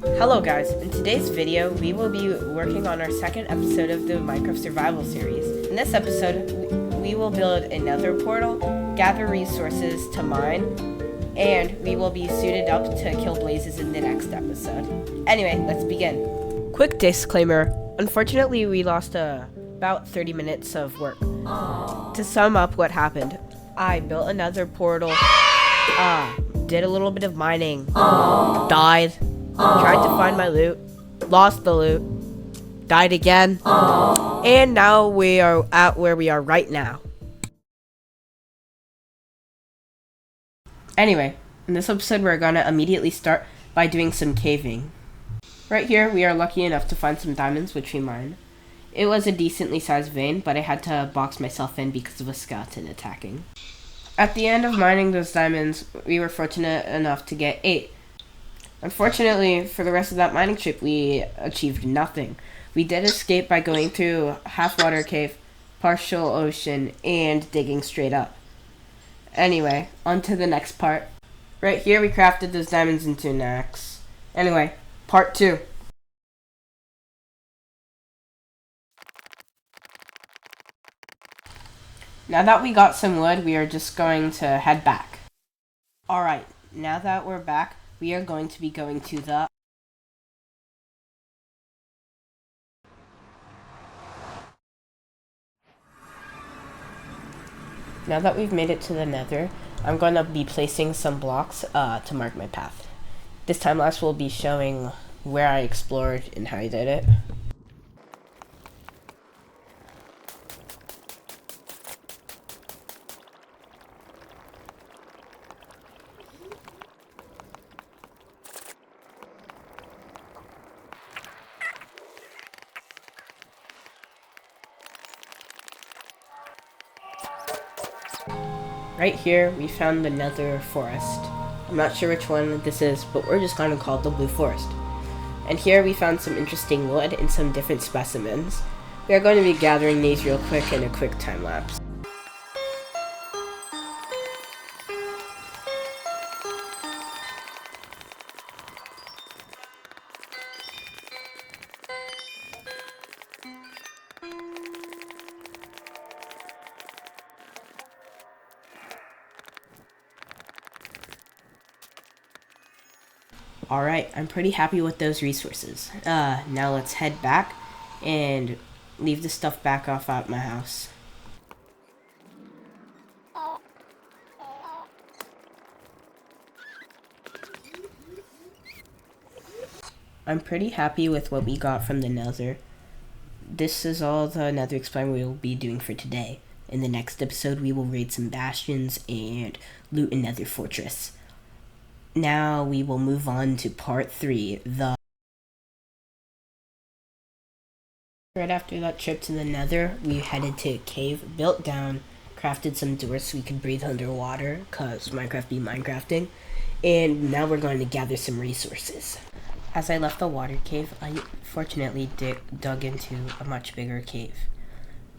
Hello guys, in today's video we will be working on our second episode of the Minecraft Survival series. In this episode, we will build another portal, gather resources to mine, and we will be suited up to kill blazes in the next episode. Anyway, let's begin. Quick disclaimer, unfortunately we lost about 30 minutes of work. To sum up what happened, I built another portal, did a little bit of mining, died, tried to find my loot, lost the loot, died again, and now we are at where we are right now. Anyway, in this episode we're gonna immediately start by doing some caving. Right here we are lucky enough to find some diamonds which we mine. It was a decently sized vein, but I had to box myself in because of a skeleton attacking. At the end of mining those diamonds, we were fortunate enough to get 8. Unfortunately, for the rest of that mining trip, we achieved nothing. We did escape by going through half water cave, partial ocean, and digging straight up. Anyway, on to the next part. Right here, we crafted those diamonds into an axe. Anyway, part 2. Now that we got some wood, we are just going to head back. Alright, now that we're back, we are going to be going to the... Now that we've made it to the nether, I'm going to be placing some blocks to mark my path. This time lapse will be showing where I explored and how I did it. Right here, we found the nether forest. I'm not sure which one this is, but we're just going to call it the blue forest. And here we found some interesting wood and some different specimens. We are going to be gathering these real quick in a quick time lapse. Alright, I'm pretty happy with those resources. Now let's head back and leave the stuff back off at my house. I'm pretty happy with what we got from the nether. This is all the nether exploring we will be doing for today. In the next episode, we will raid some bastions and loot a nether fortress. Now we will move on to part 3, Right after that trip to the nether, we headed to a cave, built down, crafted some doors so we could breathe underwater, cause Minecraft be Minecrafting, and now we're going to gather some resources. As I left the water cave, I fortunately dug into a much bigger cave.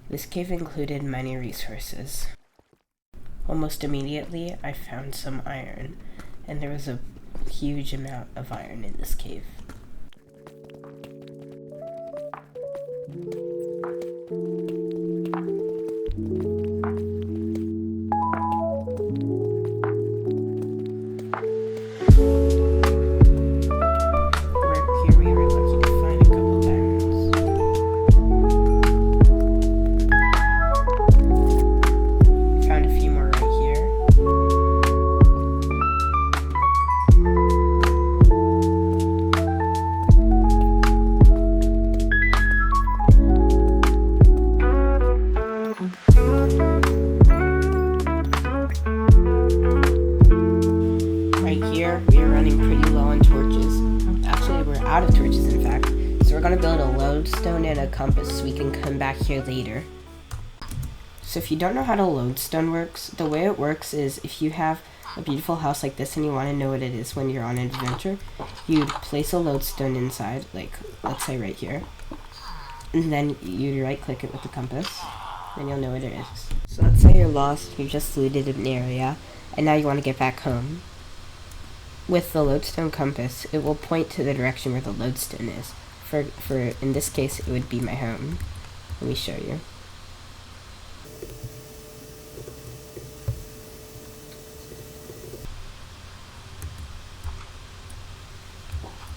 This cave included many resources. Almost immediately, I found some iron. And there was a huge amount of iron in this cave. Here we were lucky to find a couple diamonds. Found a few more right here. We are running pretty low on torches. Actually, we're out of torches, in fact. So we're going to build a lodestone and a compass so we can come back here later. So if you don't know how the lodestone works, the way it works is if you have a beautiful house like this and you want to know what it is when you're on an adventure, you'd place a lodestone inside, like, let's say right here. And then you'd right-click it with the compass, and you'll know what it is. So let's say you're lost, you just looted an area, and now you want to get back home. With the lodestone compass, it will point to the direction where the lodestone is. For in this case, it would be my home. Let me show you.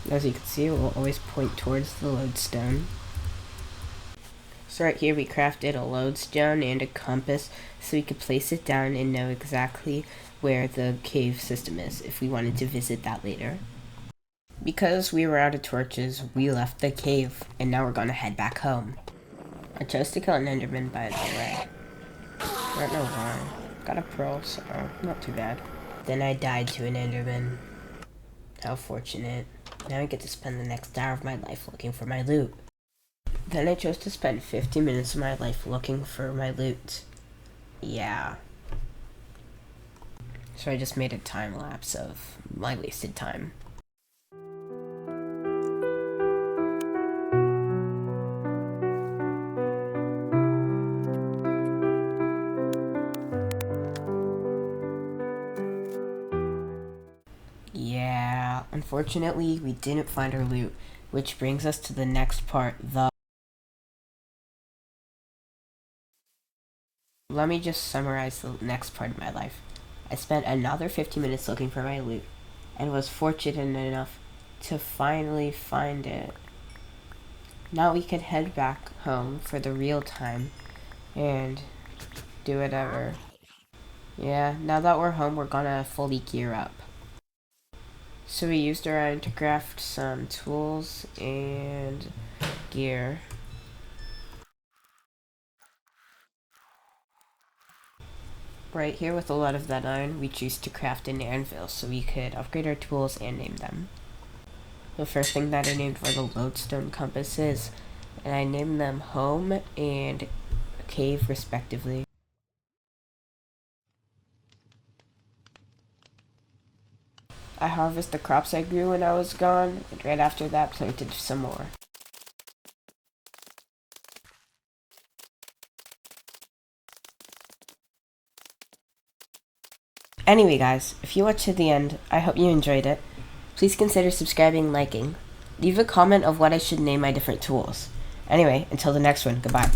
As you can see, it will always point towards the lodestone. So right here we crafted a lodestone and a compass so we could place it down and know exactly where the cave system is if we wanted to visit that later. Because we were out of torches, we left the cave and now we're gonna head back home. I chose to kill an enderman, by the way. I don't know why. Got a pearl, so not too bad. Then I died to an enderman. How fortunate. Now I get to spend the next hour of my life looking for my loot. Then I chose to spend 50 minutes of my life looking for my loot. Yeah. So I just made a time lapse of my wasted time. Yeah, unfortunately we didn't find our loot, which brings us to the next part, Let me just summarize the next part of my life. I spent another 50 minutes looking for my loot, and was fortunate enough to finally find it. Now we can head back home for the real time, and do whatever. Yeah, now that we're home, we're gonna fully gear up. So we used our iron to craft some tools and gear. Right here with a lot of that iron, we choose to craft an anvil so we could upgrade our tools and name them. The first thing that I named were the lodestone compasses, and I named them home and cave respectively. I harvested the crops I grew when I was gone, and right after that planted some more. Anyway guys, if you watched to the end, I hope you enjoyed it. Please consider subscribing and liking. Leave a comment of what I should name my different tools. Anyway, until the next one, goodbye.